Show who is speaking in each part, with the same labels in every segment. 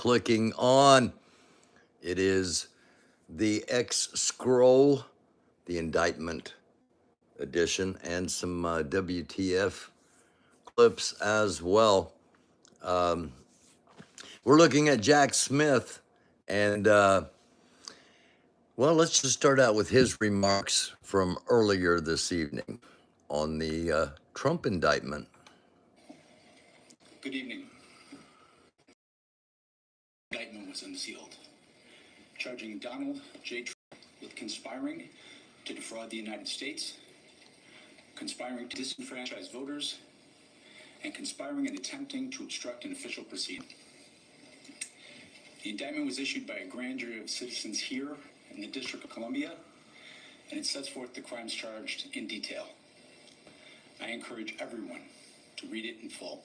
Speaker 1: clicking on. It is the X Scroll, the Indictment edition, and some WTF clips as well. We're looking at Jack Smith, and well, let's just start out with his remarks from earlier this evening on the Trump indictment.
Speaker 2: Good evening. The indictment was unsealed, charging Donald J. Trump with conspiring to defraud the United States, conspiring to disenfranchise voters, and conspiring and attempting to obstruct an official proceeding. The indictment was issued by a grand jury of citizens here in the District of Columbia, and it sets forth the crimes charged in detail. I encourage everyone to read it in full.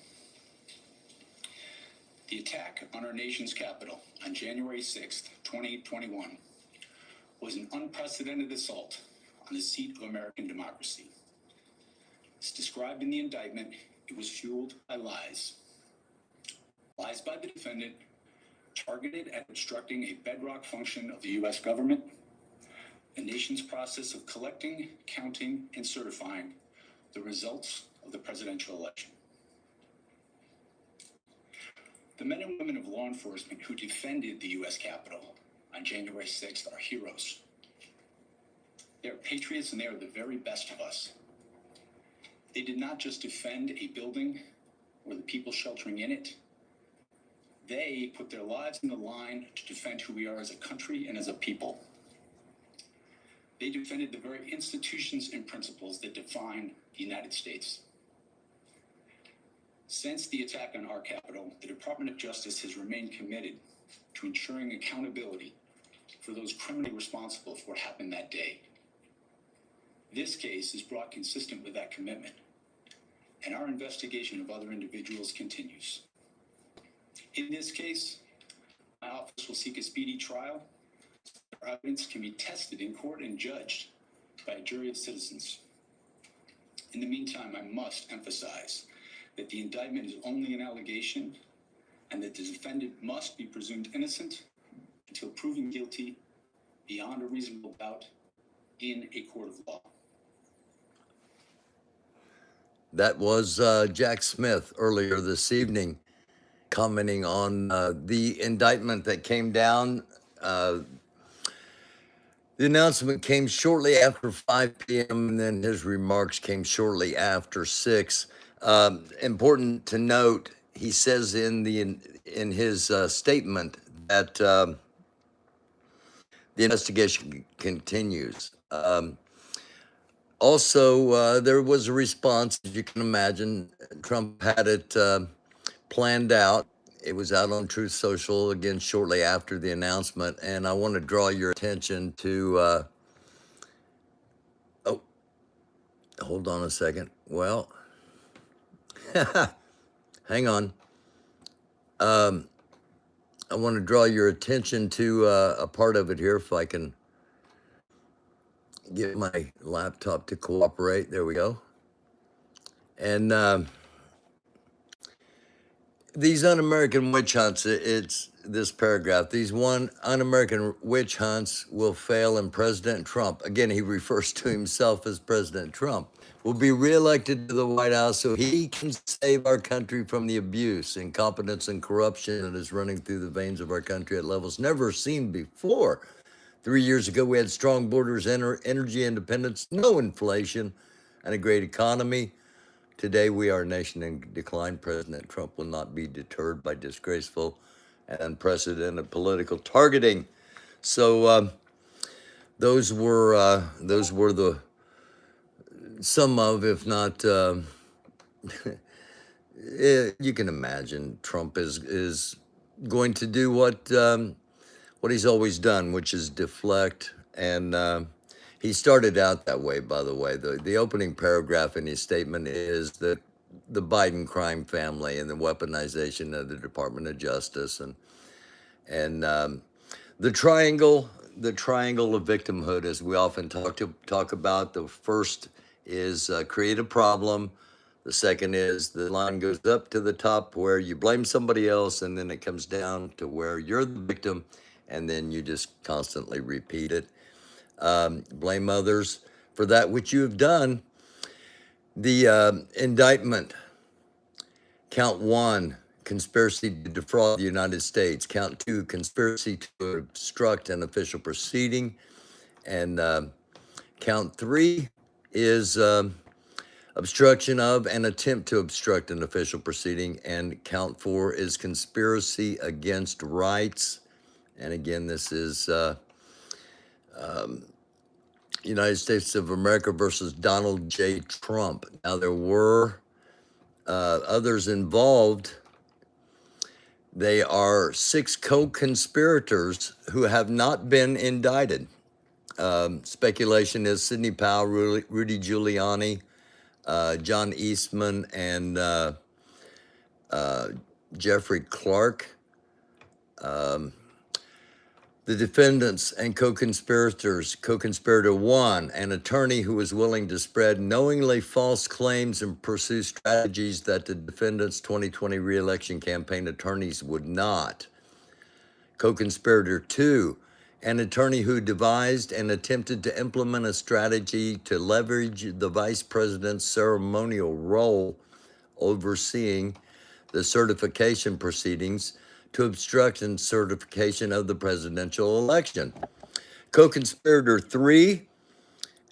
Speaker 2: The attack on our nation's capital on January 6th, 2021 was an unprecedented assault on the seat of American democracy. As described in the indictment, it was fueled by lies. Lies by the defendant targeted at obstructing a bedrock function of the U.S. government, the nation's process of collecting, counting, and certifying the results of the presidential election. The men and women of law enforcement who defended the U.S. Capitol on January 6th are heroes. They are patriots, and they are the very best of us. They did not just defend a building or the people sheltering in it. They put their lives on the line to defend who we are as a country and as a people. They defended the very institutions and principles that define the United States. Since the attack on our Capitol, the Department of Justice has remained committed to ensuring accountability for those criminally responsible for what happened that day. This case is brought consistent with that commitment, and our investigation of other individuals continues. In this case, my office will seek a speedy trial. Our evidence can be tested in court and judged by a jury of citizens. In the meantime, I must emphasize that the indictment is only an allegation and that the defendant must be presumed innocent until proven guilty beyond a reasonable doubt in a court of law.
Speaker 1: That was Jack Smith earlier this evening, commenting on the indictment that came down. The announcement came shortly after 5 p.m., and then his remarks came shortly after 6. Important to note, he says in his statement that the investigation continues. Also, there was a response, as you can imagine. Trump had it planned out. It was out on Truth Social again shortly after the announcement, and I want to draw your attention to. Oh, hold on a second. Well, hang on. I want to draw your attention to a part of it here, if I can get my laptop to cooperate. There we go. And these un-American witch hunts, it's this paragraph, these un-American witch hunts will fail, and President Trump, again, he refers to himself as President Trump, will be reelected to the White House so he can save our country from the abuse, incompetence, and corruption that is running through the veins of our country at levels never seen before. 3 years ago, we had strong borders, energy independence, no inflation, and a great economy. Today, we are a nation in decline. President Trump will not be deterred by disgraceful and unprecedented political targeting. So those were the some of, if not, you can imagine Trump is going to do what he's always done, which is deflect. And he started out that way, by the way. The opening paragraph in his statement is that the Biden crime family and the weaponization of the Department of Justice and the triangle of victimhood, as we often talk about. The first is create a problem. The second is the line goes up to the top where you blame somebody else, and then it comes down to where you're the victim, and then you just constantly repeat it. Blame others for that which you have done. The indictment, count one, conspiracy to defraud the United States. Count two, conspiracy to obstruct an official proceeding. And count three is obstruction of an attempt to obstruct an official proceeding. And count four is conspiracy against rights. And again, this is United States of America versus Donald J. Trump. Now, there were others involved. They are 6 co-conspirators who have not been indicted. Speculation is Sidney Powell, Rudy Giuliani, John Eastman, and Jeffrey Clark. The defendants and co-conspirators, co-conspirator 1, an attorney who was willing to spread knowingly false claims and pursue strategies that the defendants' 2020 re-election campaign attorneys would not. Co-conspirator 2, an attorney who devised and attempted to implement a strategy to leverage the vice president's ceremonial role overseeing the certification proceedings to obstruct and certification of the presidential election. Co-conspirator 3,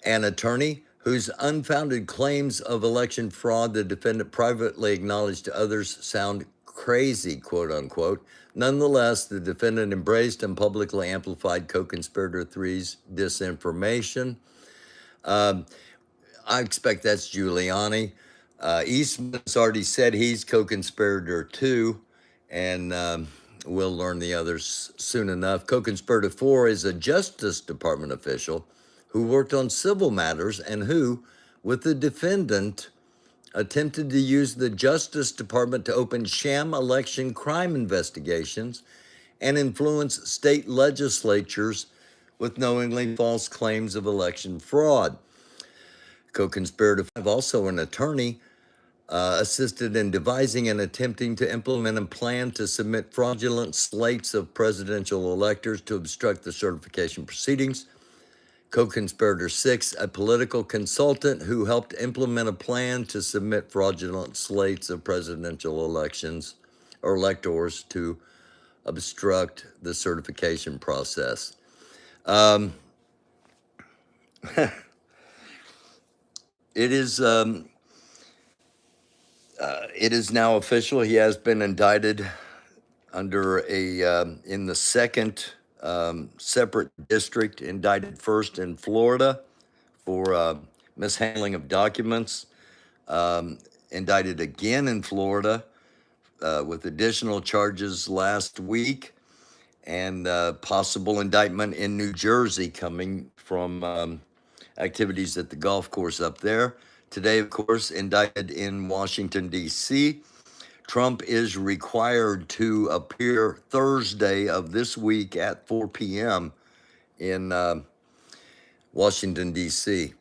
Speaker 1: an attorney whose unfounded claims of election fraud the defendant privately acknowledged to others sound crazy, quote unquote. Nonetheless, the defendant embraced and publicly amplified co-conspirator 3's disinformation. I expect that's Giuliani. Eastman's already said he's co-conspirator 2, and we'll learn the others soon enough. Co-conspirator 4 is a Justice Department official who worked on civil matters and who, with the defendant, attempted to use the Justice Department to open sham election crime investigations and influence state legislatures with knowingly false claims of election fraud. Co-conspirator 5, also an attorney, assisted in devising and attempting to implement a plan to submit fraudulent slates of presidential electors to obstruct the certification proceedings. Co-conspirator 6, a political consultant who helped implement a plan to submit fraudulent slates of presidential elections or electors to obstruct the certification process. It is now official. He has been indicted under in the second separate district, indicted first in Florida for mishandling of documents, indicted again in Florida with additional charges last week, and possible indictment in New Jersey coming from activities at the golf course up there. Today, of course, indicted in Washington, D.C. Trump is required to appear Thursday of this week at 4 p.m. in Washington, D.C.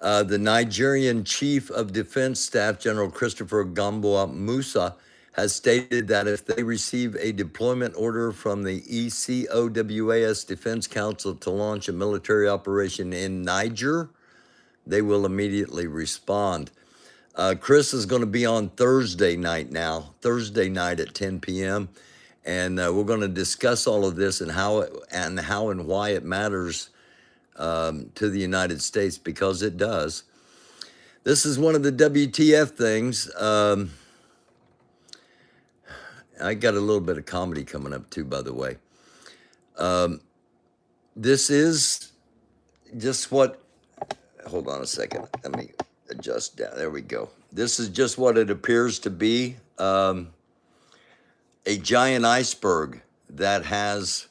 Speaker 1: The Nigerian Chief of Defense Staff, General Christopher Gamboa Musa, has stated that if they receive a deployment order from the ECOWAS Defense Council to launch a military operation in Niger, they will immediately respond. Chris is going to be on Thursday night at 10 p.m., and we're going to discuss all of this and how and why it matters to the United States, because it does. This is one of the WTF things. I got a little bit of comedy coming up too, by the way. This is just what. Hold on a second. Let me adjust down. There we go. This is just what it appears to be. A giant iceberg that has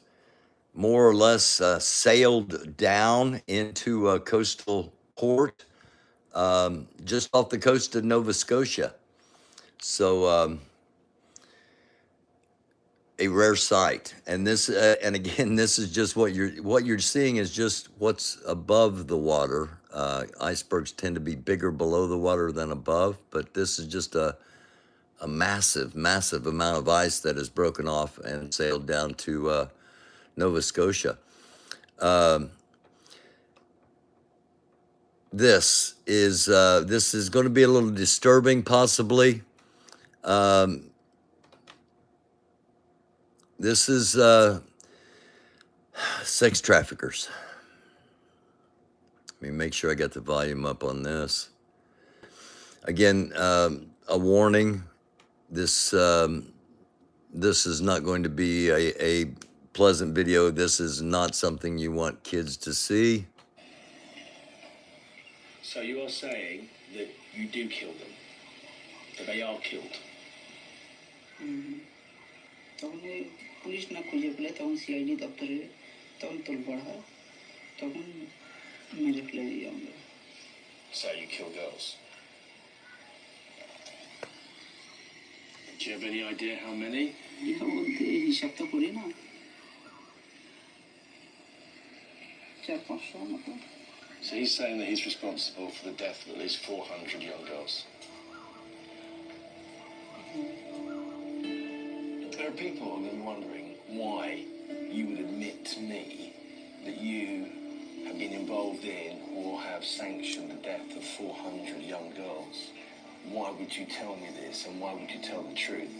Speaker 1: more or less sailed down into a coastal port just off the coast of Nova Scotia. So a rare sight. And this, and again, this is just what you're seeing is just what's above the water. Icebergs tend to be bigger below the water than above, but this is just a massive, massive amount of ice that has broken off and sailed down to Nova Scotia. This is going to be a little disturbing, possibly. This is sex traffickers. Let me make sure I got the volume up on this. Again, a warning. This is not going to be a pleasant video. This is not something you want kids to see.
Speaker 2: So you are saying that you do kill them, that they are killed?
Speaker 3: তখন police না খুঁজে পেলে তখন CID দপ্তরে তখন তোলপাড় হয় তখন মেরে ফেলে দিই আমরা
Speaker 2: So you kill girls? Do you have any idea how many?
Speaker 3: এটা বলতে হিসাব তো করি না 400-500 মতো
Speaker 2: So he's saying that he's responsible for the death of at least 400 young girls. There are people who are wondering why you would admit to me that you have been involved in or have sanctioned the death of 400 young girls. Why would you tell me this and why would you tell the truth?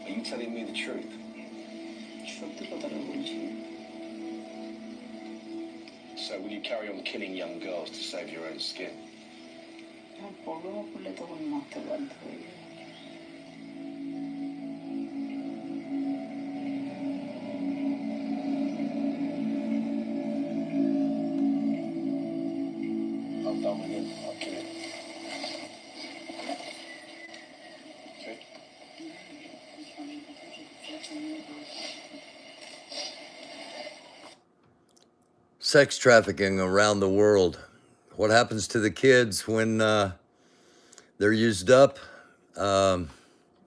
Speaker 2: Are you telling me the truth?
Speaker 3: সত্যি কথাটা বলছি
Speaker 2: So will you carry on killing young girls to save your own skin?
Speaker 3: Problem করলে তখন মারতে বাধ্য হয়ে যায়
Speaker 2: I'm done with him. I'll kill him. Okay.
Speaker 1: Sex trafficking around the world. What happens to the kids when they're used up?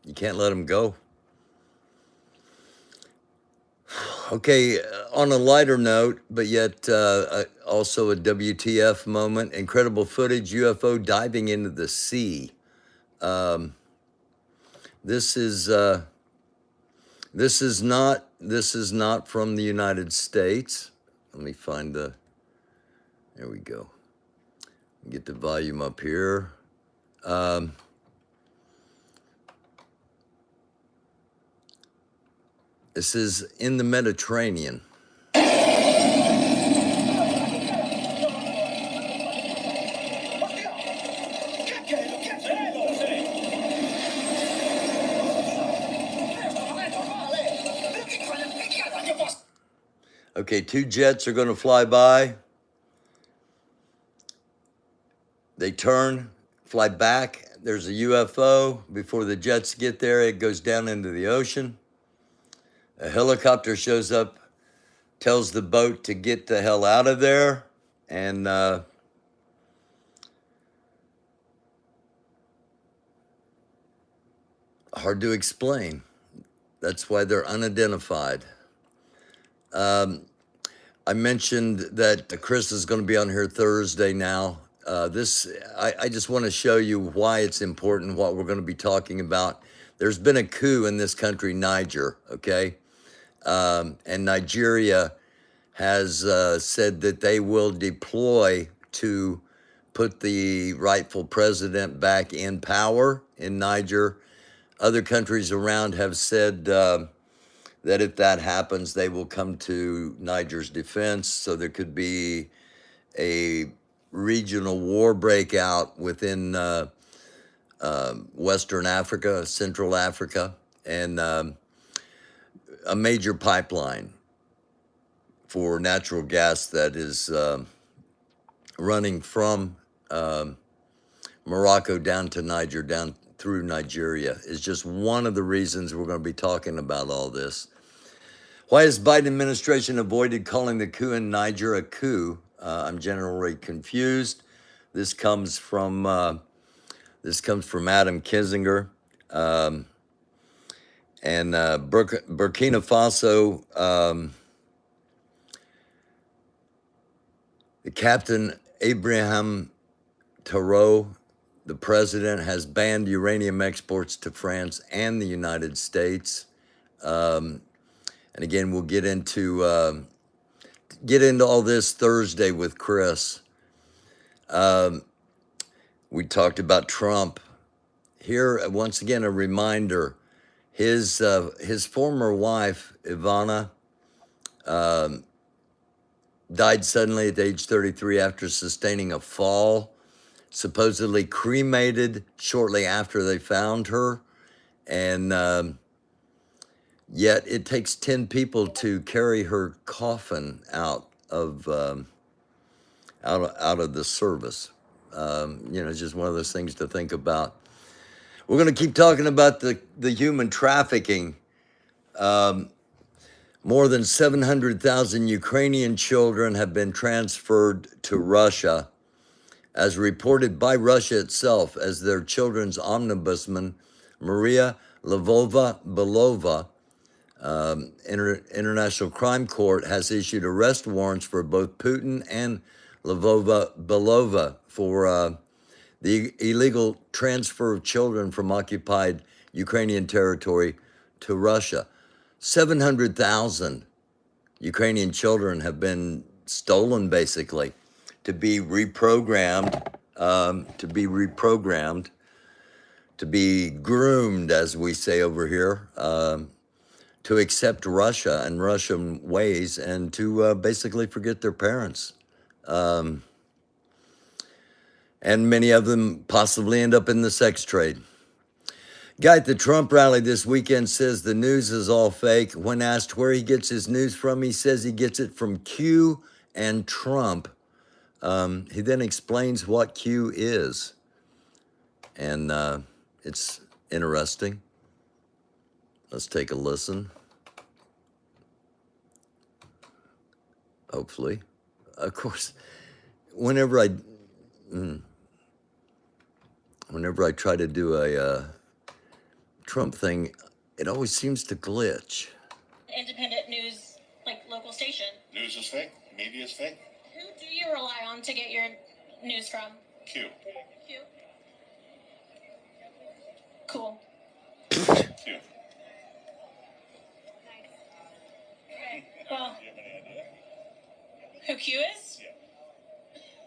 Speaker 1: You can't let them go. Okay, on a lighter note, but yet also a WTF moment, incredible footage, UFO diving into the sea. This is not from the United States. Let me find there we go. Get the volume up here. This is in the Mediterranean. Okay, 2 jets are going to fly by. They turn, fly back. There's a UFO. Before the jets get there, it goes down into the ocean. A helicopter shows up, tells the boat to get the hell out of there, and hard to explain. That's why they're unidentified. I mentioned that Chris is going to be on here Thursday now. I just want to show you why it's important, what we're going to be talking about. There's been a coup in this country, Niger, okay? And Nigeria has said that they will deploy to put the rightful president back in power in Niger. Other countries around have said that if that happens, they will come to Niger's defense. So there could be a regional war breakout within Western Africa, Central Africa, and a major pipeline for natural gas that is running from Morocco down to Niger, down through Nigeria, is just one of the reasons we're going to be talking about all this. Why has Biden administration avoided calling the coup in Niger a coup? I'm generally confused. This comes from Adam Kinzinger. And Burkina Faso, the Captain Ibrahim Tarot, the president, has banned uranium exports to France and the United States. And again, we'll get into all this Thursday with Chris. We talked about Trump. Here, once again, a reminder: his former wife Ivana died suddenly at age 33 after sustaining a fall, supposedly cremated shortly after they found her, and yet it takes 10 people to carry her coffin out of the service. It's just one of those things to think about. We're going to keep talking about the human trafficking. More than 700,000 Ukrainian children have been transferred to Russia, as reported by Russia itself, as their children's ombudsman, Maria Lvova-Belova, International Crime Court, has issued arrest warrants for both Putin and Lvova-Belova for the illegal transfer of children from occupied Ukrainian territory to Russia. 700,000 Ukrainian children have been stolen, basically, to be reprogrammed, to be groomed, as we say over here, to accept Russia and Russian ways, and to basically forget their parents. And many of them possibly end up in the sex trade. Guy at the Trump rally this weekend says the news is all fake. When asked where he gets his news from, he says he gets it from Q and Trump. He then explains what Q is. And it's interesting. Let's take a listen. Hopefully. Of course, whenever I try to do a Trump thing, it always seems to glitch.
Speaker 4: Independent news, like local station.
Speaker 5: News is fake. Media is fake.
Speaker 4: Who do you rely on to get your news from?
Speaker 5: Q.
Speaker 4: Q. Cool.
Speaker 5: Q.
Speaker 4: Well,
Speaker 5: Do you have any idea?
Speaker 4: who Q is?
Speaker 5: Yeah.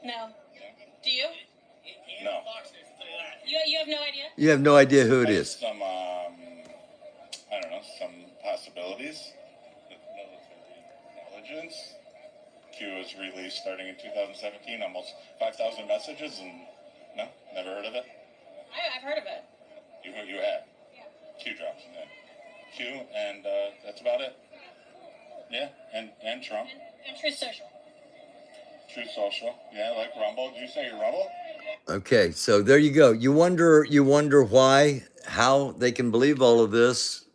Speaker 4: No. Do you?
Speaker 5: No.
Speaker 4: You have no idea?
Speaker 1: You have no idea who it is.
Speaker 5: Some, I don't know, some possibilities with military intelligence. Q was released starting in 2017, almost 5,000 messages, and no, never heard of it?
Speaker 4: I've heard of it.
Speaker 5: You have?
Speaker 4: Yeah.
Speaker 5: Q drops in there. Q, and that's about it. Yeah, and Trump.
Speaker 4: And Truth Social.
Speaker 5: Truth Social. Yeah, like Rumble. Did you say Rumble?
Speaker 1: Okay, so there you go. You wonder how they can believe all of this.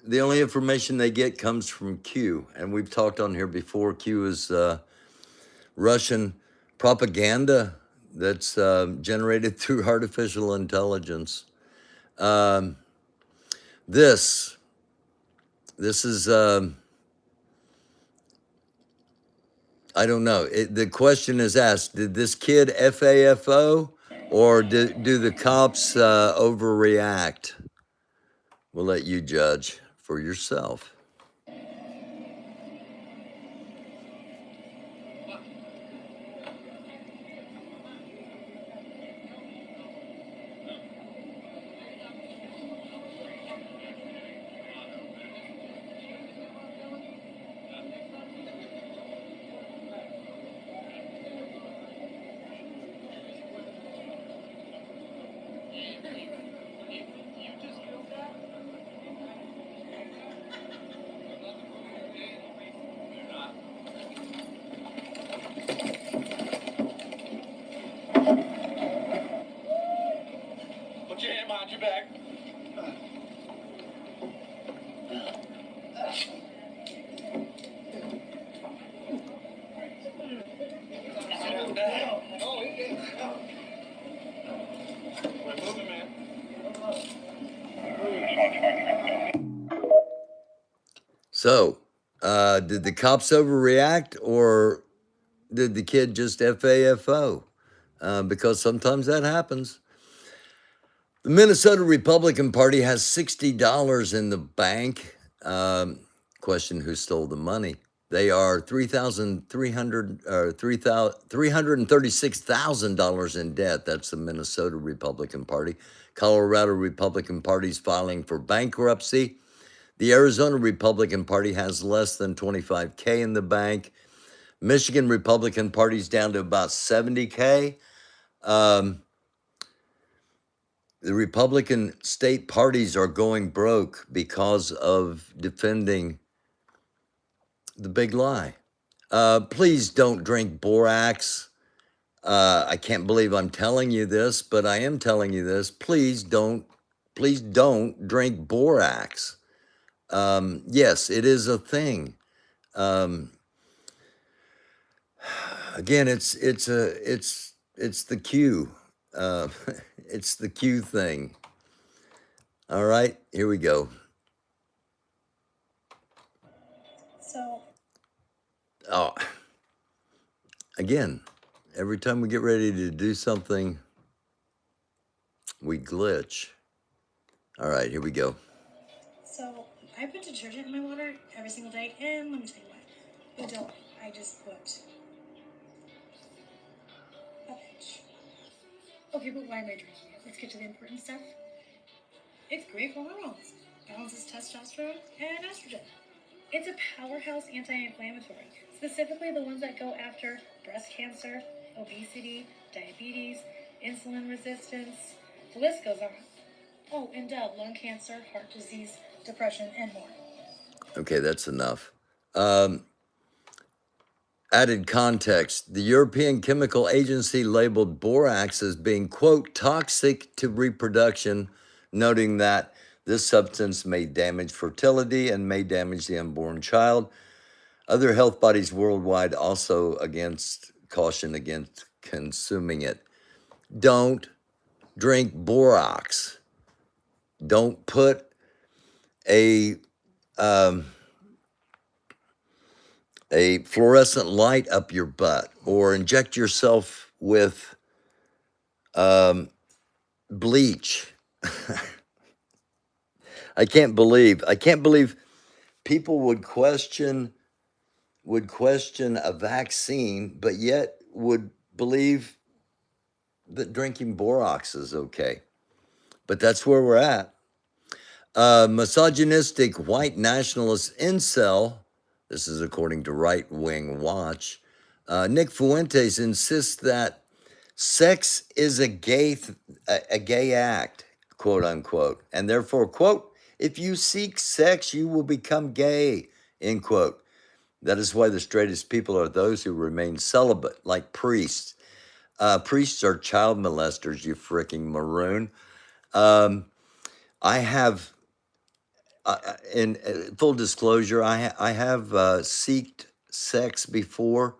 Speaker 1: The only information they get comes from Q, and we've talked on here before. Q is Russian propaganda that's generated through artificial intelligence. This is I don't know. The question is asked: did this kid FAFO, or do the cops overreact? We'll let you judge for yourself.
Speaker 5: Put your hand behind your back. We're moving, man.
Speaker 1: So, did the cops overreact, or did the kid just FAFO? because sometimes that happens. The Minnesota Republican Party has $60 in the bank. Question: who stole the money? They are $336,000 in debt. That's the Minnesota Republican Party. Colorado Republican Party's filing for bankruptcy. The Arizona Republican Party has less than $25K in the bank. Michigan Republican Party's down to about $70K. The Republican state parties are going broke because of defending the big lie. Please don't drink borax. I can't believe I'm telling you this, but I am telling you this. Please don't drink borax. Yes, it is a thing. Again, it's the Q. It's the Q thing. All right, here we go.
Speaker 4: So,
Speaker 1: Oh, again, every time we get ready to do something, we glitch. All right, here we go.
Speaker 4: so I put detergent in my water every single day, and let me tell you what. You don't. I just put a pinch. Okay, but why am I drinking it? Let's get to the important stuff. It's great for hormones. Balances testosterone and estrogen. It's a powerhouse anti-inflammatory, specifically the ones that go after breast cancer, obesity, diabetes, insulin resistance. The list goes on. Oh, and lung cancer, heart disease, depression, and more.
Speaker 1: Okay, that's enough. Added context: the European Chemical Agency labeled borax as being, quote, toxic to reproduction, noting that this substance may damage fertility and may damage the unborn child. Other health bodies worldwide also caution against consuming it. Don't drink borax. Don't put a fluorescent light up your butt or inject yourself with bleach. I can't believe people would question a vaccine, but yet would believe that drinking borax is okay. But that's where we're at. Misogynistic white nationalist incel, this is according to Right Wing Watch, Nick Fuentes insists that sex is a gay act, quote unquote, and therefore, quote, if you seek sex, you will become gay, end quote. That is why the straightest people are those who remain celibate, like priests. Priests are child molesters, you freaking maroon. I have, in full disclosure, I have seeked sex before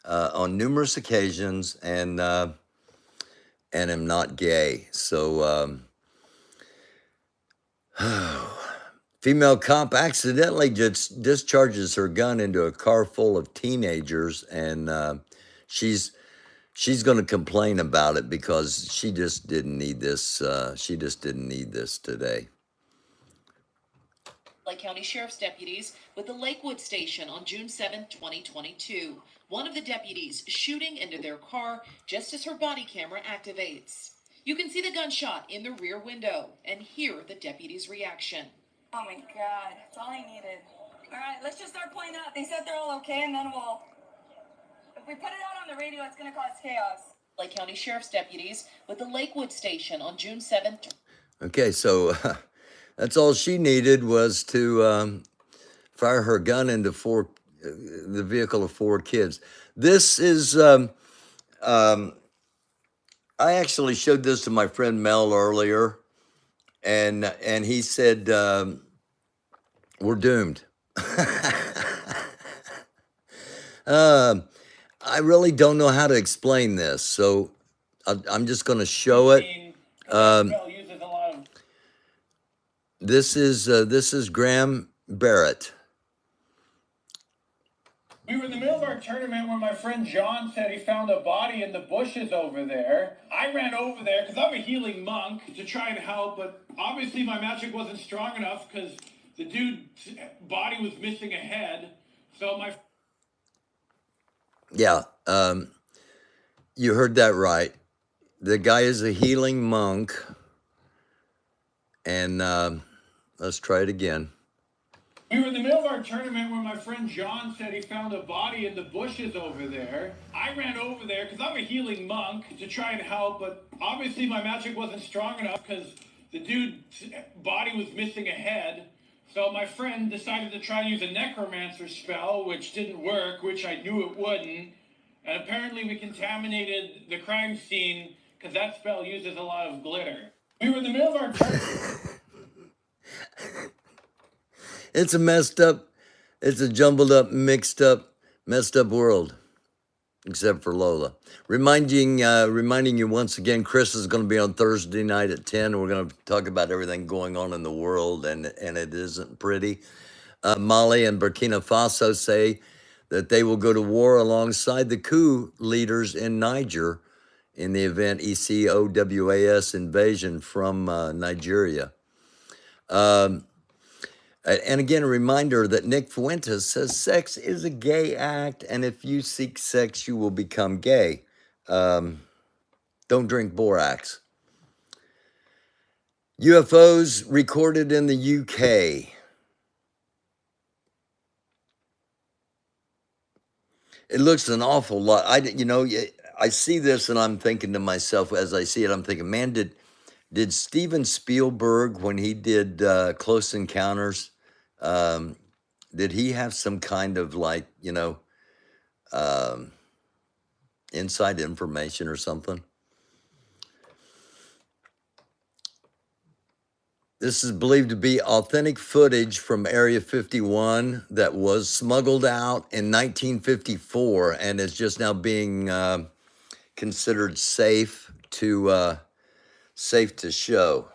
Speaker 1: on numerous occasions, and am not gay. So, female cop accidentally just discharges her gun into a car full of teenagers, and she's going to complain about it because she just didn't need this. She just didn't need this today.
Speaker 6: Lake County Sheriff's deputies with the Lakewood station on June 7, 2022. One of the deputies shooting into their car just as her body camera activates. You can see the gunshot in the rear window and hear the deputy's reaction.
Speaker 7: Oh my God, that's all I needed. All right, let's just start playing out. They said they're all okay, and then if we put it out on the radio, it's going to cause chaos.
Speaker 6: Lake County Sheriff's deputies with the Lakewood station on June 7th.
Speaker 1: Okay, so that's all she needed was to fire her gun into the vehicle of 4 kids. This is, I actually showed this to my friend Mel earlier, and he said, we're doomed. I really don't know how to explain this, so I'm just going to show it. This is Graham Barrett.
Speaker 8: We were in the middle of our tournament when my friend John said he found a body in the bushes over there. I ran over there because I'm a healing monk to try and help, but obviously my magic wasn't strong enough because the dude's body was missing a head. So my
Speaker 1: Yeah, you heard that right. The guy is a healing monk, and let's try it again.
Speaker 8: We were in the middle of our tournament when my friend John said he found a body in the bushes over there. I ran over there because I'm a healing monk to try and help, but obviously my magic wasn't strong enough because the dude's body was missing a head. So my friend decided to try and use a necromancer spell, which didn't work, which I knew it wouldn't. And apparently we contaminated the crime scene because that spell uses a lot of glitter. We were in the middle of our tournament.
Speaker 1: It's a messed up, it's a jumbled up, mixed up, messed up world, except for Lola. Reminding you once again, Chris is going to be on Thursday night at 10. We're going to talk about everything going on in the world, and it isn't pretty. Mali and Burkina Faso say that they will go to war alongside the coup leaders in Niger in the event ECOWAS invasion from Nigeria. And again, a reminder that Nick Fuentes says sex is a gay act, and if you seek sex, you will become gay. Don't drink borax. UFOs recorded in the UK. It looks an awful lot. I see this and I'm thinking to myself as I see it, I'm thinking, man, did Steven Spielberg, when he did Close Encounters, did he have some kind of inside information or something? This is believed to be authentic footage from Area 51 that was smuggled out in 1954 and is just now being considered safe to show.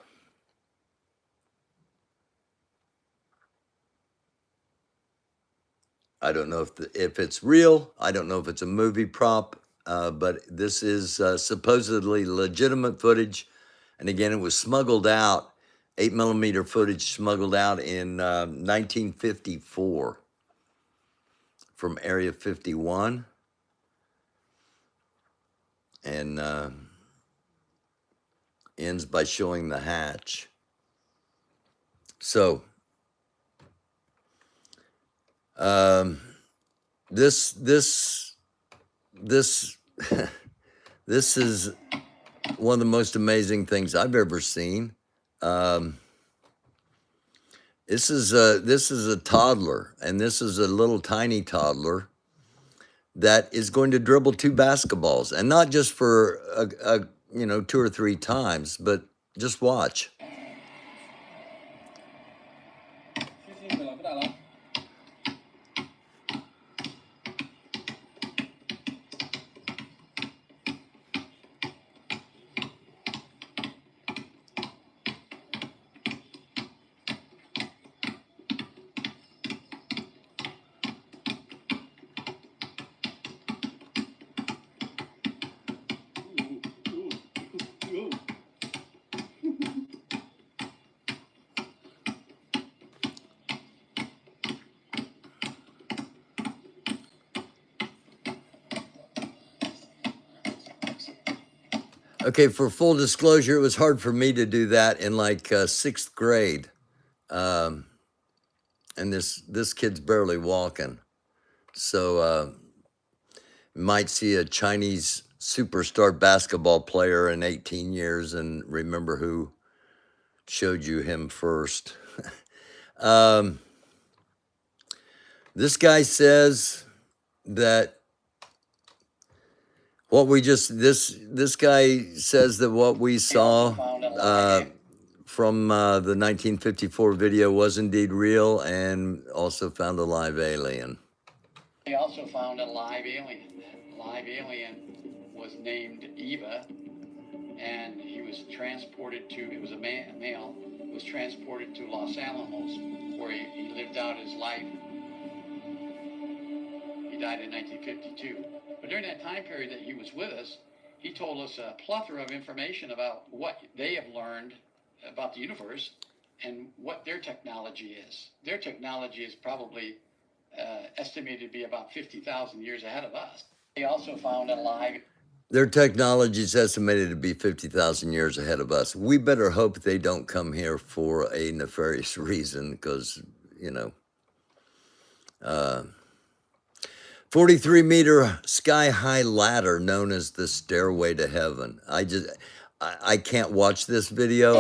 Speaker 1: I don't know if it's real. I don't know if it's a movie prop, but this is supposedly legitimate footage. And again, it was smuggled out, 8mm footage smuggled out in 1954 from Area 51. And ends by showing the hatch. So, this this is one of the most amazing things I've ever seen. This is a toddler, and this is a little tiny toddler that is going to dribble 2 basketballs, and not just for 2 or 3 times, but just watch. Okay, for full disclosure, it was hard for me to do that in 6th grade. And this kid's barely walking. So might see a Chinese superstar basketball player in 18 years and remember who showed you him first. This guy says that what we just, this guy says that what we saw from the 1954 video was indeed real, and also found a live alien.
Speaker 9: He also found a live alien. The live alien was named Eva, and he was transported to, it was a male, was transported to Los Alamos, where he lived out his life. He died in 1952. But during that time period that he was with us, he told us a plethora of information about what they have learned about the universe and what their technology is. Their technology is probably estimated to be about 50,000 years ahead of us. They also found alive.
Speaker 1: Their technology is estimated to be 50,000 years ahead of us. We better hope they don't come here for a nefarious reason, because, 43-meter sky-high ladder known as the Stairway to Heaven. I can't watch this video.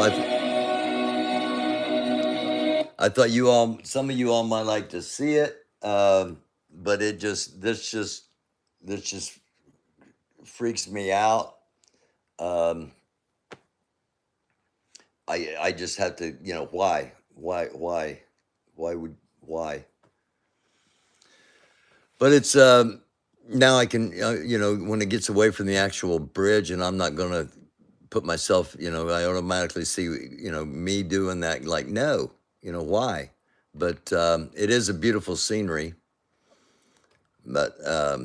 Speaker 1: I thought some of you all might like to see it, but this just freaks me out. I just have to, why? But it's, now I can, when it gets away from the actual bridge, and I'm not going to put myself, I automatically see, me doing that, like, no, why? But it is a beautiful scenery. But, I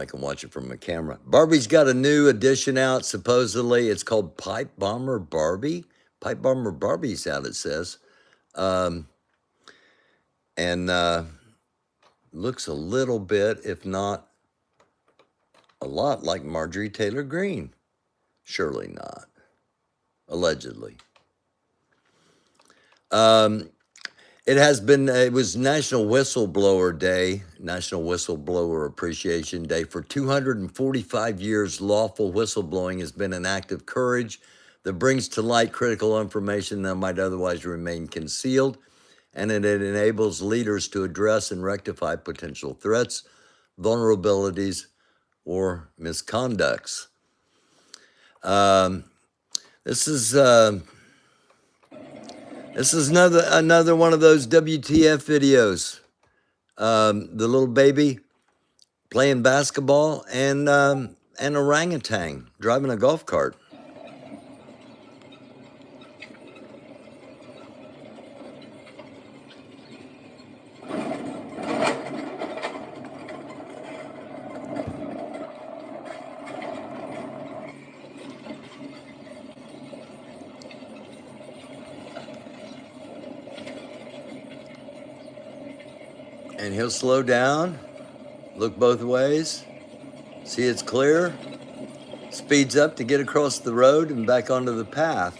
Speaker 1: can watch it from a camera. Barbie's got a new edition out, supposedly. It's called Pipe Bomber Barbie. Pipe Bomber Barbie's out, it says. Looks a little bit, if not a lot, like Marjorie Taylor Greene. Surely not. Allegedly. It was National Whistleblower Day, National Whistleblower Appreciation Day. For 245 years, lawful whistleblowing has been an act of courage that brings to light critical information that might otherwise remain concealed, and it enables leaders to address and rectify potential threats, vulnerabilities, or misconducts. This is another one of those WTF videos. The little baby playing basketball and an orangutan driving a golf cart. And he'll slow down, look both ways, see it's clear, speeds up to get across the road and back onto the path.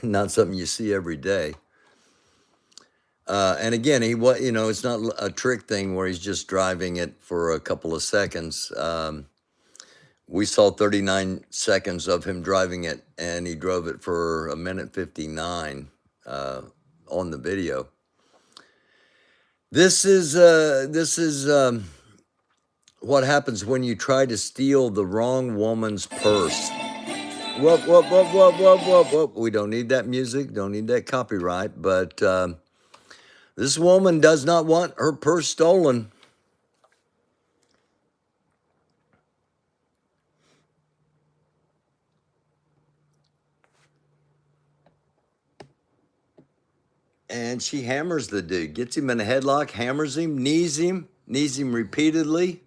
Speaker 1: Not something you see every day. And again, it's not a trick thing where he's just driving it for a couple of seconds. We saw 39 seconds of him driving it, and he drove it for 1:59 on the video. This is what happens when you try to steal the wrong woman's purse. Whoop, whoop, whoop, whoop, whoop, whoop, whoop. We don't need that music, don't need that copyright, but this woman does not want her purse stolen. And she hammers the dude, gets him in a headlock, hammers him, knees him repeatedly,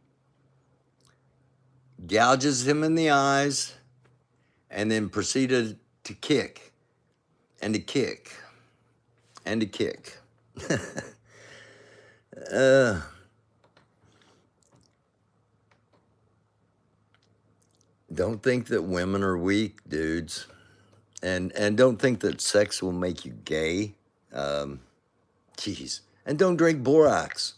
Speaker 1: gouges him in the eyes, and then proceeded to kick, and to kick, and to kick. Don't think that women are weak, dudes. And don't think that sex will make you gay. Jeez. And don't drink borax.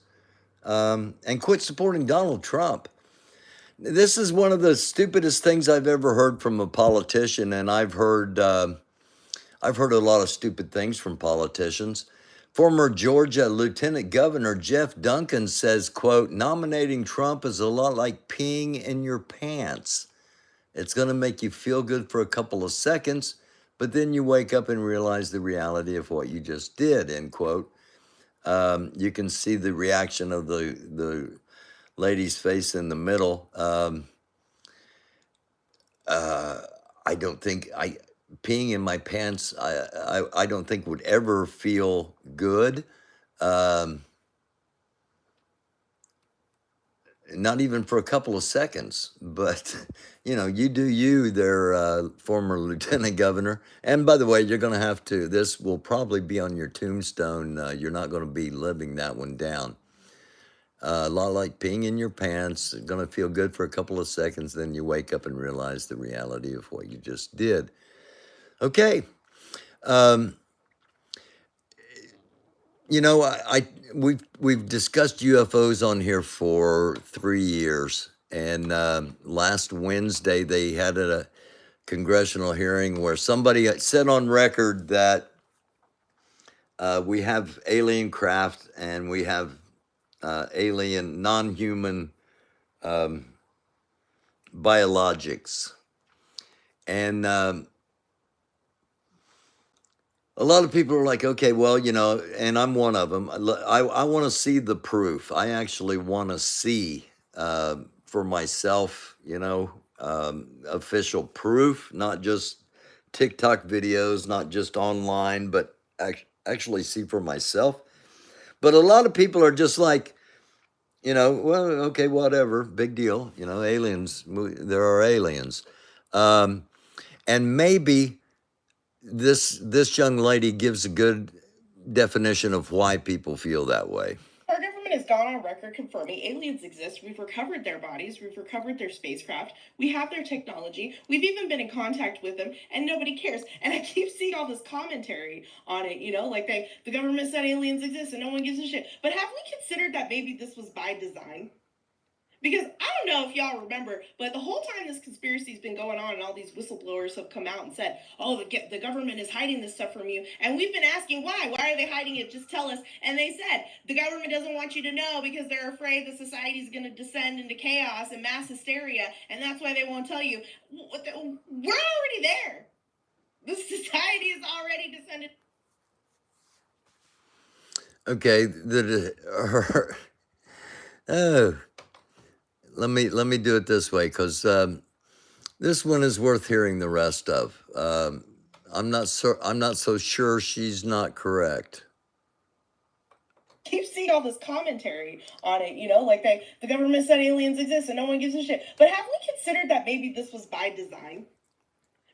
Speaker 1: And quit supporting Donald Trump. This is one of the stupidest things I've ever heard from a politician, and I've heard a lot of stupid things from politicians. Former Georgia Lieutenant Governor Jeff Duncan says, quote, "Nominating Trump is a lot like peeing in your pants. It's going to make you feel good for a couple of seconds, but then you wake up and realize the reality of what you just did," end quote. You can see the reaction of the lady's face in the middle. peeing in my pants, I don't think would ever feel good. Um, not even for a couple of seconds, but you do you there, former lieutenant governor. And by the way, you're going to have to, this will probably be on your tombstone. You're not going to be living that one down. A lot like peeing in your pants, going to feel good for a couple of seconds, then you wake up and realize the reality of what you just did. Okay. Um, we've discussed UFOs on here for 3 years, and last Wednesday they had a congressional hearing where somebody said on record that we have alien craft and we have alien non-human biologics, and a lot of people are like, okay, well, and I'm one of them. I want to see the proof. I actually want to see for myself, official proof, not just TikTok videos, not just online, but actually see for myself. But a lot of people are just like, well, okay, whatever, big deal. Aliens, there are aliens. And maybe this young lady gives a good definition of why people feel that way.
Speaker 10: Our government has gone on record confirming aliens exist. We've recovered their bodies. We've recovered their spacecraft. We have their technology. We've even been in contact with them, and nobody cares. And I keep seeing all this commentary on it, like the government said aliens exist and no one gives a shit. But have we considered that maybe this was by design? Because I don't know if y'all remember, but the whole time this conspiracy's been going on and all these whistleblowers have come out and said, oh, the government is hiding this stuff from you. And we've been asking why. Why are they hiding it? Just tell us. And they said, the government doesn't want you to know because they're afraid that society is going to descend into chaos and mass hysteria. And that's why they won't tell you. We're already there. The society is already descended.
Speaker 1: Okay, oh, let me do it this way, because this one is worth hearing the rest of. I'm not so sure she's not correct.
Speaker 10: Keep seeing all this commentary on it, like the government said aliens exist and no one gives a shit. But have we considered that maybe this was by design?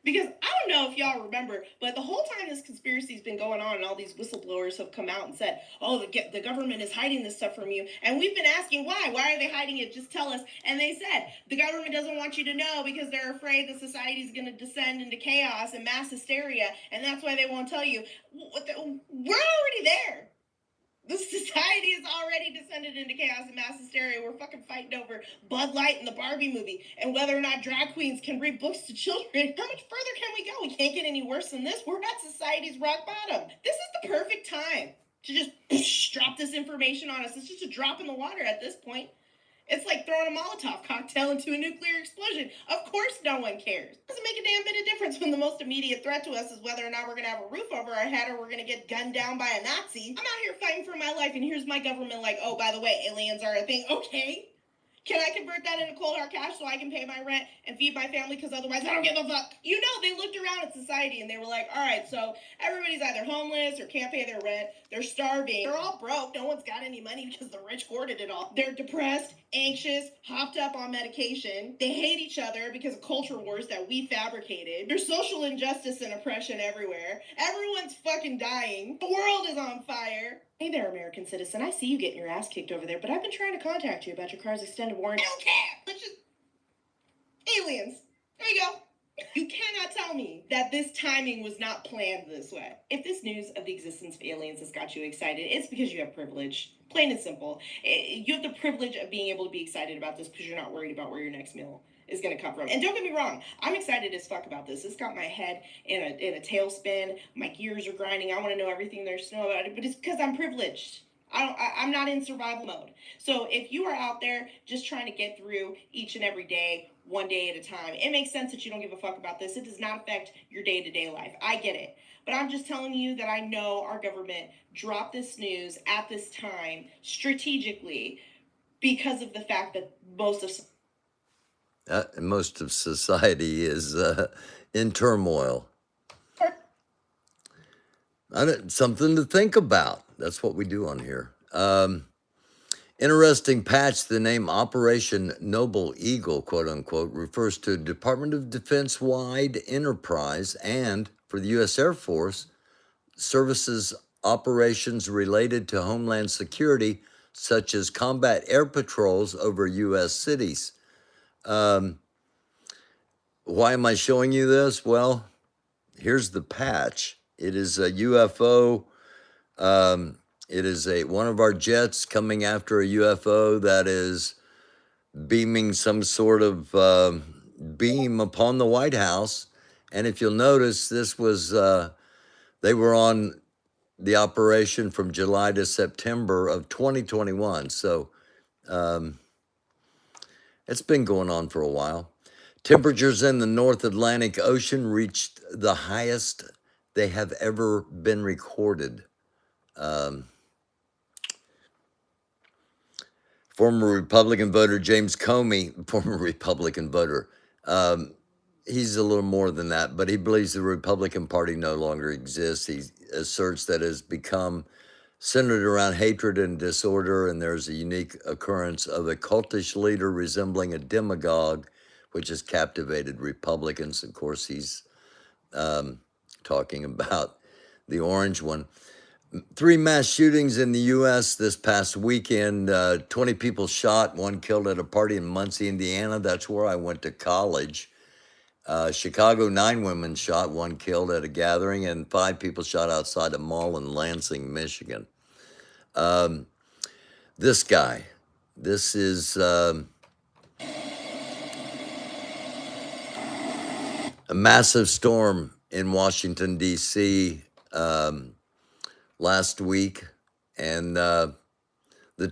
Speaker 10: Because I don't know if y'all remember, but the whole time this conspiracy's been going on and all these whistleblowers have come out and said, oh, the government is hiding this stuff from you. And we've been asking why. Why are they hiding it? Just tell us. And they said, the government doesn't want you to know because they're afraid that society is going to descend into chaos and mass hysteria. And that's why they won't tell you. We're already there. The society is already descended into chaos and mass hysteria. We're fucking fighting over Bud Light and the Barbie movie and whether or not drag queens can read books to children. How much further can we go? We can't get any worse than this. We're at society's rock bottom. This is the perfect time to just drop this information on us. It's just a drop in the water at this point. It's like throwing a Molotov cocktail into a nuclear explosion. Of course no one cares. It doesn't make a damn bit of difference when the most immediate threat to us is whether or not we're going to have a roof over our head or we're going to get gunned down by a Nazi. I'm out here fighting for my life, and here's my government like, oh, by the way, aliens are a thing. Okay. Can I convert that into cold hard cash so I can pay my rent and feed my family? Because otherwise I don't give a fuck. They looked around at society and they were like, all right, so everybody's either homeless or can't pay their rent. They're starving. They're all broke. No one's got any money because the rich hoarded it all. They're depressed, anxious, hopped up on medication. They hate each other because of culture wars that we fabricated. There's social injustice and oppression everywhere. Everyone's fucking dying. The world is on fire. Hey there, American citizen. I see you getting your ass kicked over there, but I've been trying to contact you about your car's extended warranty. I don't care. Let's just... Aliens. There you go. You cannot tell me that this timing was not planned this way. If this news of the existence of aliens has got you excited, it's because you have privilege. Plain and simple. You have the privilege of being able to be excited about this because you're not worried about where your next meal is going to come from. And don't get me wrong, I'm excited as fuck about this. It's got my head in a tailspin. My gears are grinding. I want to know everything there's to know about it, but it's because I'm privileged. I'm not in survival mode. So if you are out there just trying to get through each and every day, one day at a time, it makes sense that you don't give a fuck about this. It does not affect your day-to-day life. I get it. But I'm just telling you that I know our government dropped this news at this time strategically because of the fact that most of
Speaker 1: society is in turmoil. Something to think about. That's what we do on here. Interesting patch. The name Operation Noble Eagle, quote unquote, refers to a Department of Defense wide enterprise and for the U.S. Air Force services operations related to Homeland Security, such as combat air patrols over U.S. cities. Why am I showing you this? Well, here's the patch. It is a UFO. It is one of our jets coming after a UFO that is beaming some sort of beam upon the White House. And if you'll notice, this was they were on the operation from July to September of 2021. So it's been going on for a while. Temperatures in the North Atlantic Ocean reached the highest they have ever been recorded. Former Republican voter James Comey, former Republican voter, he's a little more than that, but he believes the Republican Party no longer exists. He asserts that it has become centered around hatred and disorder, and there's a unique occurrence of a cultish leader resembling a demagogue, which has captivated Republicans. Of course, he's talking about the orange one. 3 mass shootings in the U.S. this past weekend. 20 people shot, 1 killed at a party in Muncie, Indiana. That's where I went to college. Chicago, 9 women shot, 1 killed at a gathering, and 5 people shot outside a mall in Lansing, Michigan. This guy, this is a massive storm in Washington, D.C. Last week, and the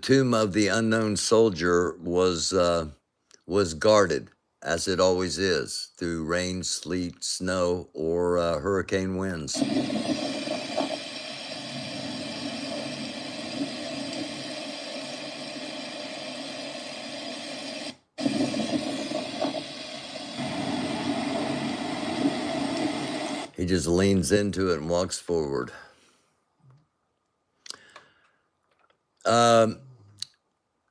Speaker 1: tomb of the unknown soldier was guarded, as it always is, through rain, sleet, snow, or hurricane winds. He just leans into it and walks forward.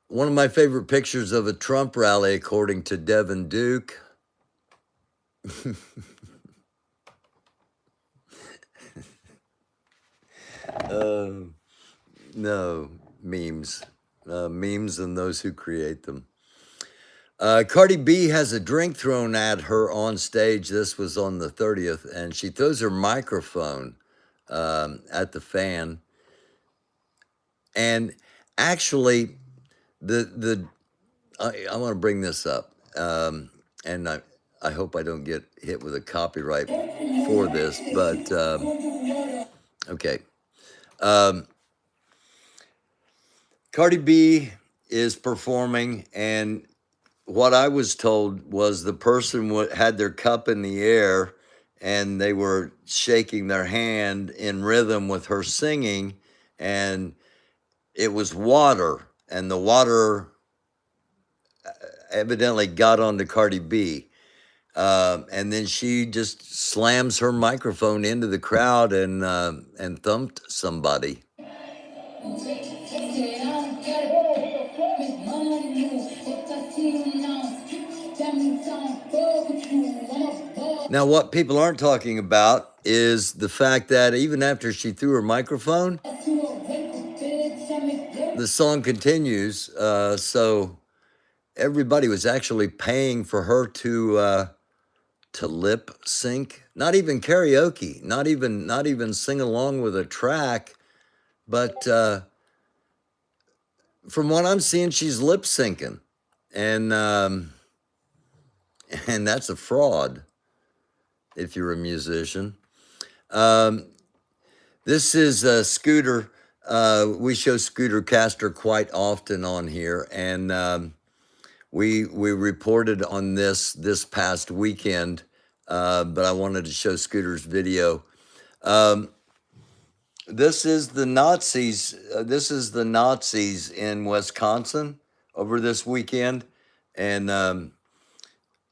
Speaker 1: One of my favorite pictures of a Trump rally, according to Devin Duke. No, memes. Memes and those who create them. Cardi B has a drink thrown at her on stage. This was on the 30th, and she throws her microphone at the fan. And actually, I want to bring this up, and I hope I don't get hit with a copyright for this, but okay. Cardi B is performing, and what I was told was the person had their cup in the air, and they were shaking their hand in rhythm with her singing, and it was water, and the water evidently got onto Cardi B. And then she just slams her microphone into the crowd and thumped somebody. Now, what people aren't talking about is the fact that even after she threw her microphone, the song continues. So everybody was actually paying for her to lip sync, not even karaoke, not even sing along with a track, but from what I'm seeing, she's lip syncing, and that's a fraud if you're a musician. This is Scooter. We show Scooter Castor quite often on here, and we reported on this past weekend, but I wanted to show Scooter's video. This is the Nazis. This is the Nazis in Wisconsin over this weekend, and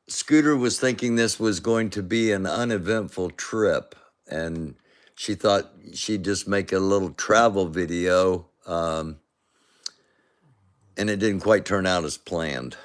Speaker 1: Scooter was thinking this was going to be an uneventful trip, and she thought she'd just make a little travel video, and it didn't quite turn out as planned.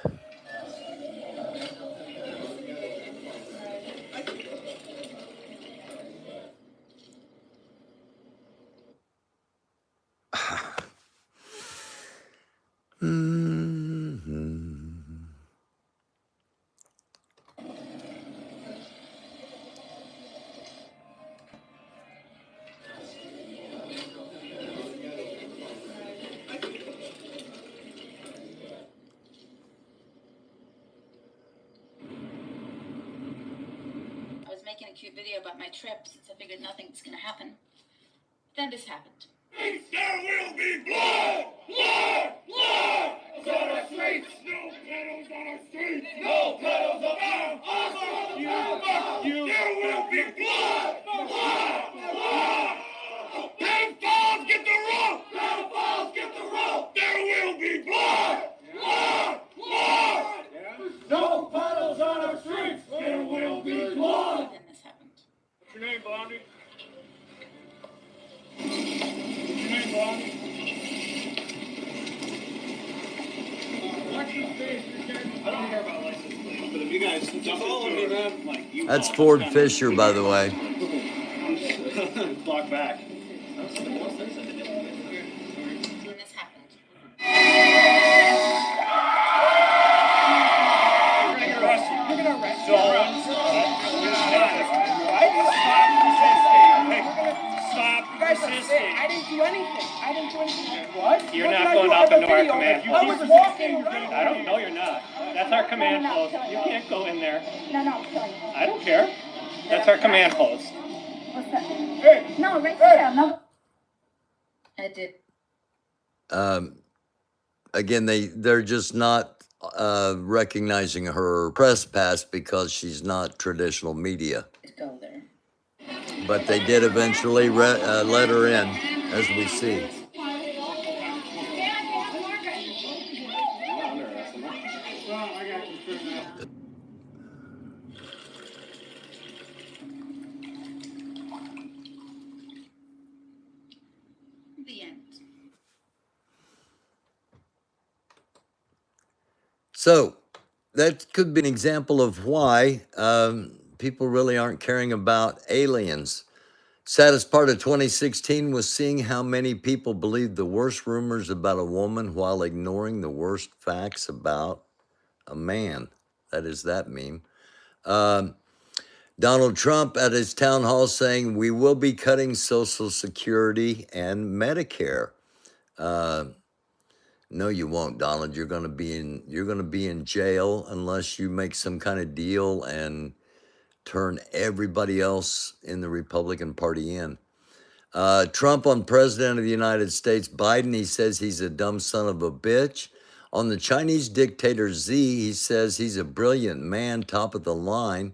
Speaker 11: I was making a cute video about my trip since I figured nothing's gonna happen. Then this happened.
Speaker 5: There will be blood! Blood! Blood! On our streets! No pedals on our streets! No pedals on our streets! There will be blood! Blood! Blood! Pedophiles get the rope! Pedophiles get the rope! There will be blood! Blood! Blood! No pedals on our streets! There will be blood!
Speaker 11: Then this happened.
Speaker 8: What's your name, Blondie? What's your name, Blondie? License plate. I don't care about license plates, but if you guys jump into it, man, like you.
Speaker 1: That's Ford Fisher, by the way.
Speaker 8: Block back.
Speaker 11: Then this happened.
Speaker 8: You're gonna arrest you. Stop resisting.
Speaker 10: I didn't do anything. I didn't do anything.
Speaker 8: What?
Speaker 12: You're not going up into our command
Speaker 10: I
Speaker 12: post.
Speaker 10: was walking around.
Speaker 12: I don't know you're not. That's our command post. You can't go in there.
Speaker 11: No, I'm killing you.
Speaker 12: I don't care. That's our command post.
Speaker 11: What's that?
Speaker 8: Hey!
Speaker 11: No, right there. No. I did.
Speaker 1: Again, they're just not recognizing her press pass because she's not traditional media.
Speaker 11: Go there.
Speaker 1: But they did eventually let her in, as we see.
Speaker 11: The end.
Speaker 1: So that could be an example of why people really aren't caring about aliens. Saddest part of 2016 was seeing how many people believed the worst rumors about a woman while ignoring the worst facts about a man. That is that meme. Donald Trump at his town hall saying, we will be cutting Social Security and Medicare. No, you won't, Donald. You're going to be in jail unless you make some kind of deal and turn everybody else in the Republican Party in. Trump on President of the United States. Biden, he says he's a dumb son of a bitch. On the Chinese dictator Xi, he says he's a brilliant man, top of the line.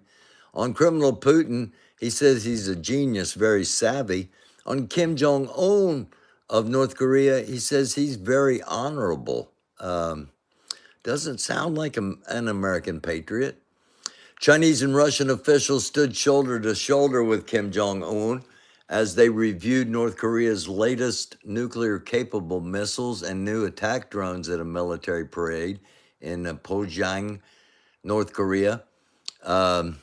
Speaker 1: On criminal Putin, he says he's a genius, very savvy. On Kim Jong-un of North Korea, he says he's very honorable. Doesn't sound like an American patriot. Chinese and Russian officials stood shoulder to shoulder with Kim Jong-un as they reviewed North Korea's latest nuclear-capable missiles and new attack drones at a military parade in Pyongyang, North Korea. And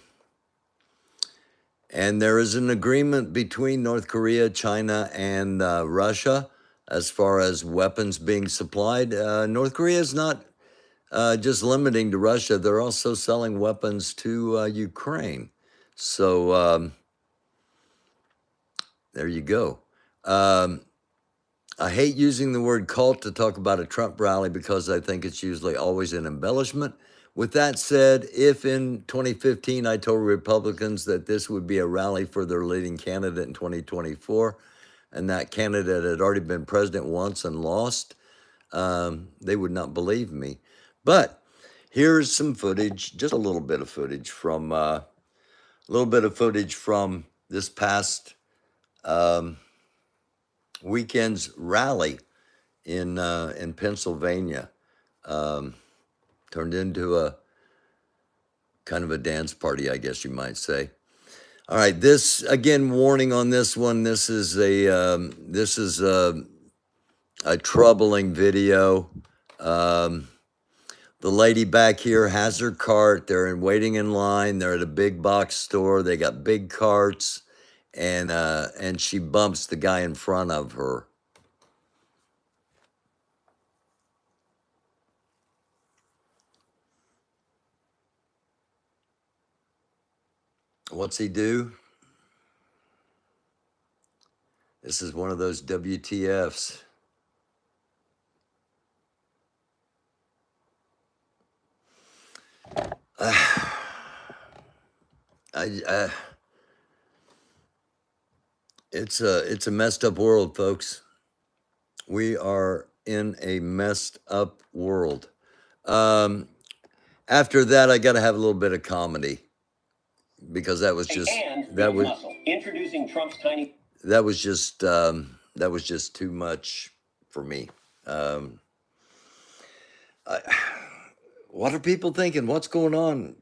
Speaker 1: there is an agreement between North Korea, China, and Russia as far as weapons being supplied. North Korea is not just limiting to Russia. They're also selling weapons to Ukraine. So there you go. I hate using the word cult to talk about a Trump rally because I think it's usually always an embellishment. With that said, if in 2015 I told Republicans that this would be a rally for their leading candidate in 2024, and that candidate had already been president once and lost, they would not believe me. But here's some footage, just a little bit of footage from this past weekend's rally in Pennsylvania. Turned into a kind of a dance party, I guess you might say. All right, this again, warning on this one. This is a troubling video. The lady back here has her cart. They're waiting in line. They're at a big box store. They got big carts, and she bumps the guy in front of her. What's he do? This is one of those WTFs. It's a messed up world, folks. We are in a messed up world. After that, I got to have a little bit of comedy because that was just
Speaker 13: introducing Trump's tiny.
Speaker 1: That was just too much for me. What are people thinking? What's going on?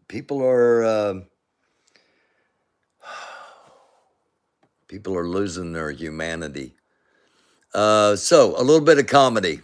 Speaker 1: People are losing their humanity. So a little bit of comedy.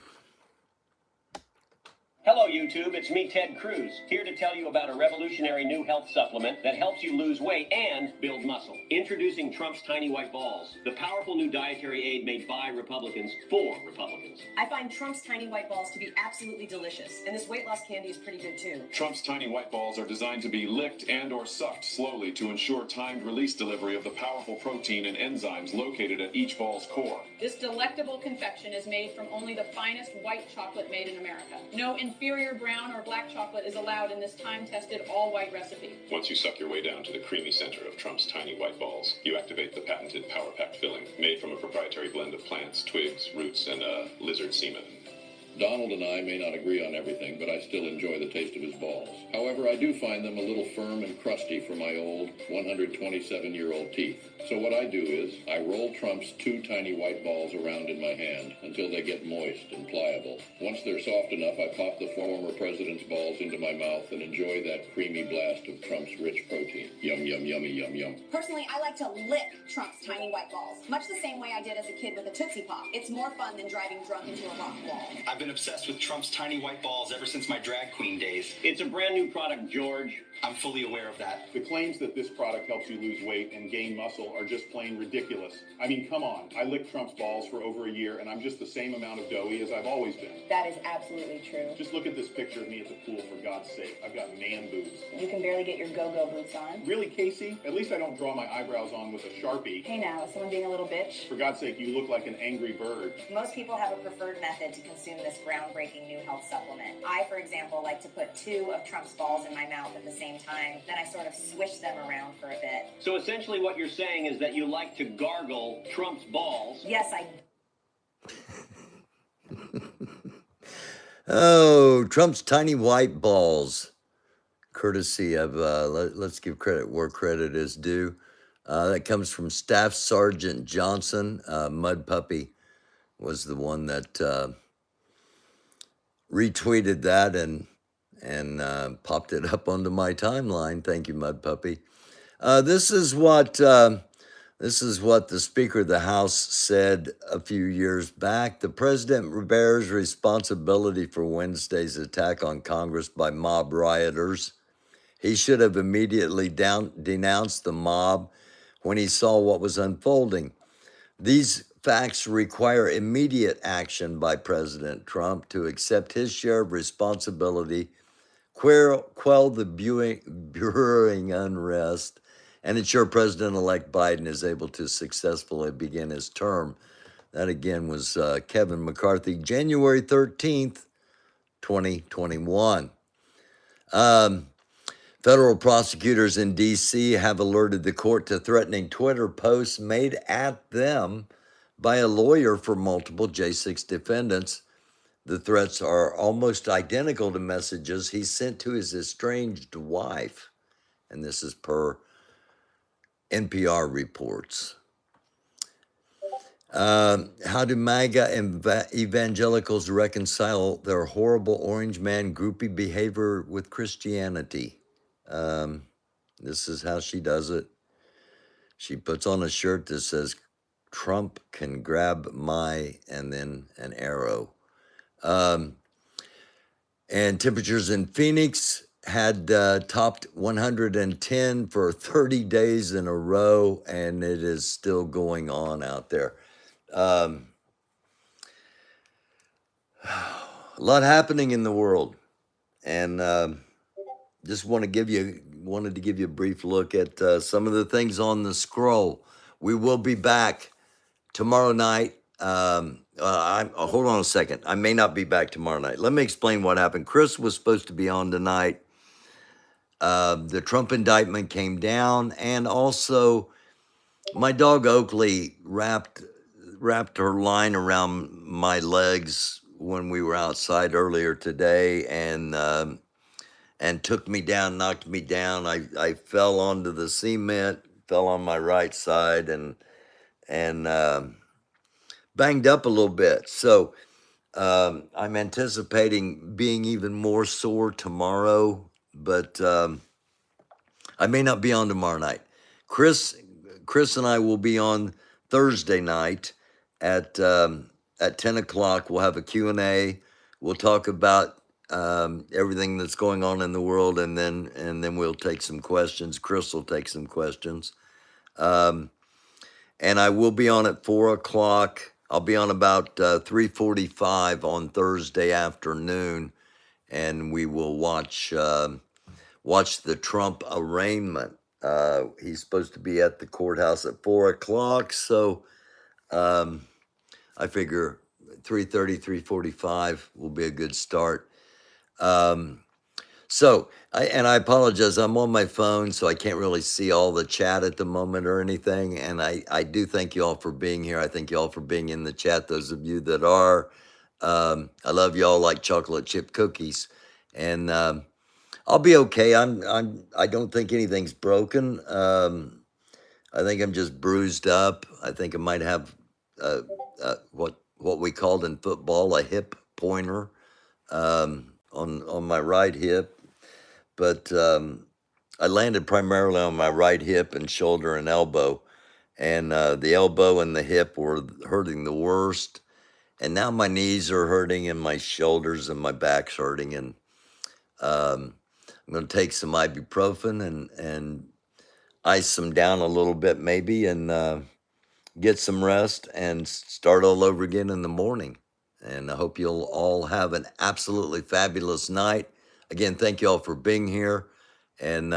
Speaker 13: Hello, YouTube. It's me, Ted Cruz, here to tell you about a revolutionary new health supplement that helps you lose weight and build muscle. Introducing Trump's Tiny White Balls, the powerful new dietary aid made by Republicans for Republicans.
Speaker 14: I find Trump's Tiny White Balls to be absolutely delicious, and this weight loss candy is pretty good too.
Speaker 15: Trump's Tiny White Balls are designed to be licked and or sucked slowly to ensure timed release delivery of the powerful protein and enzymes located at each ball's core.
Speaker 14: This delectable confection is made from only the finest white chocolate made in America. No inferior brown or black chocolate is allowed in this time-tested all-white recipe.
Speaker 15: Once you suck your way down to the creamy center of Trump's Tiny White Balls, you activate the patented power-packed filling made from a proprietary blend of plants, twigs, roots, and lizard semen.
Speaker 16: Donald and I may not agree on everything, but I still enjoy the taste of his balls. However, I do find them a little firm and crusty for my old 127-year-old teeth. So what I do is, I roll Trump's 2 tiny white balls around in my hand until they get moist and pliable. Once they're soft enough, I pop the former president's balls into my mouth and enjoy that creamy blast of Trump's rich protein. Yum, yum, yummy, yum, yum.
Speaker 17: Personally, I like to lick Trump's tiny white balls, much the same way I did as a kid with a Tootsie Pop. It's more fun than driving drunk into a rock wall.
Speaker 2: I've been obsessed with Trump's Tiny White Balls ever since my drag queen days.
Speaker 13: It's a brand new product, George.
Speaker 2: I'm fully aware of that.
Speaker 18: The claims that this product helps you lose weight and gain muscle are just plain ridiculous. I mean, come on. I licked Trump's balls for over a year, and I'm just the same amount of doughy as I've always been.
Speaker 17: That is absolutely true.
Speaker 18: Just look at this picture of me at the pool, for God's sake. I've got man boobs.
Speaker 17: You can barely get your go-go boots on.
Speaker 18: Really, Casey? At least I don't draw my eyebrows on with a Sharpie.
Speaker 17: Hey now, is someone being a little bitch?
Speaker 18: For God's sake, you look like an angry bird.
Speaker 17: Most people have a preferred method to consume this groundbreaking new health supplement. I, for example, like to put 2 of Trump's balls in my mouth at the same time. Then I sort of swish them around for a bit.
Speaker 13: So essentially what you're saying is that you like to gargle Trump's balls.
Speaker 17: Yes, I...
Speaker 1: Oh, Trump's Tiny White Balls. Courtesy of, let's give credit where credit is due. That comes from Staff Sergeant Johnson. Mud Puppy was the one that retweeted that and popped it up onto my timeline. Thank you, Mud Puppy. This is what the Speaker of the House said a few years back. The president bears responsibility for Wednesday's attack on Congress by mob rioters. He should have immediately denounced the mob when he saw what was unfolding. These facts require immediate action by President Trump to accept his share of responsibility, quell the brewing unrest, and ensure President-elect Biden is able to successfully begin his term. That again was Kevin McCarthy, January 13th, 2021. Federal prosecutors in D.C. have alerted the court to threatening Twitter posts made at them by a lawyer for multiple J6 defendants. The threats are almost identical to messages he sent to his estranged wife, and this is per NPR reports. How do MAGA evangelicals reconcile their horrible orange man groupie behavior with Christianity? This is how she does it. She puts on a shirt that says, Trump can grab my, and then an arrow. And temperatures in Phoenix had topped 110 for 30 days in a row, and it is still going on out there. A lot happening in the world, and just wanted to give you a brief look at some of the things on the scroll. We will be back tomorrow night. Hold on a second. I may not be back tomorrow night. Let me explain what happened. Chris was supposed to be on tonight. The Trump indictment came down, and also my dog Oakley wrapped her line around my legs when we were outside earlier today, and took me down, knocked me down. I fell onto the cement, fell on my right side, and banged up a little bit. So I'm anticipating being even more sore tomorrow, but I may not be on tomorrow night. Chris and I will be on Thursday night at 10 o'clock. We'll have a Q&A. We'll talk about everything that's going on in the world, and then we'll take some questions. Chris will take some questions. And I will be on at 4 o'clock. I'll be on about 3:45 on Thursday afternoon, and we will watch the Trump arraignment. He's supposed to be at the courthouse at 4 o'clock, so I figure 3:30, 3:45 will be a good start. I apologize. I'm on my phone, so I can't really see all the chat at the moment or anything. And I do thank you all for being here. I thank you all for being in the chat. Those of you that are, I love you all like chocolate chip cookies. And I'll be okay. I don't think anything's broken. I think I'm just bruised up. I think I might have what we called in football a hip pointer on my right hip. But I landed primarily on my right hip and shoulder and elbow, and the elbow and the hip were hurting the worst, and now my knees are hurting and my shoulders and my back's hurting, and I'm going to take some ibuprofen and ice them down a little bit maybe, and get some rest and start all over again in the morning. And I hope you'll all have an absolutely fabulous night. Again, thank you all for being here. And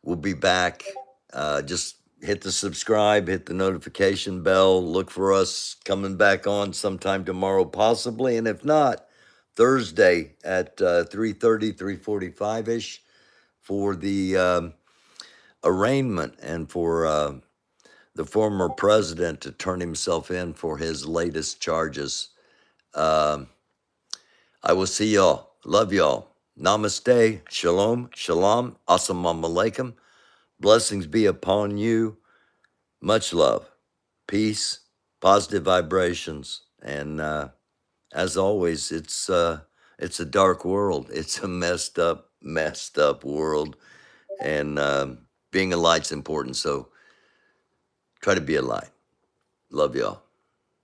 Speaker 1: we'll be back. Just hit the subscribe, hit the notification bell. Look for us coming back on sometime tomorrow, possibly. And if not, Thursday at 3:30, 3:45-ish for the arraignment and for the former president to turn himself in for his latest charges. I will see y'all. Love y'all. Namaste. Shalom. Shalom. Assalamu alaikum. Blessings be upon you. Much love. Peace. Positive vibrations. And as always, it's a dark world. It's a messed up world. And being a light's important. So try to be a light. Love y'all.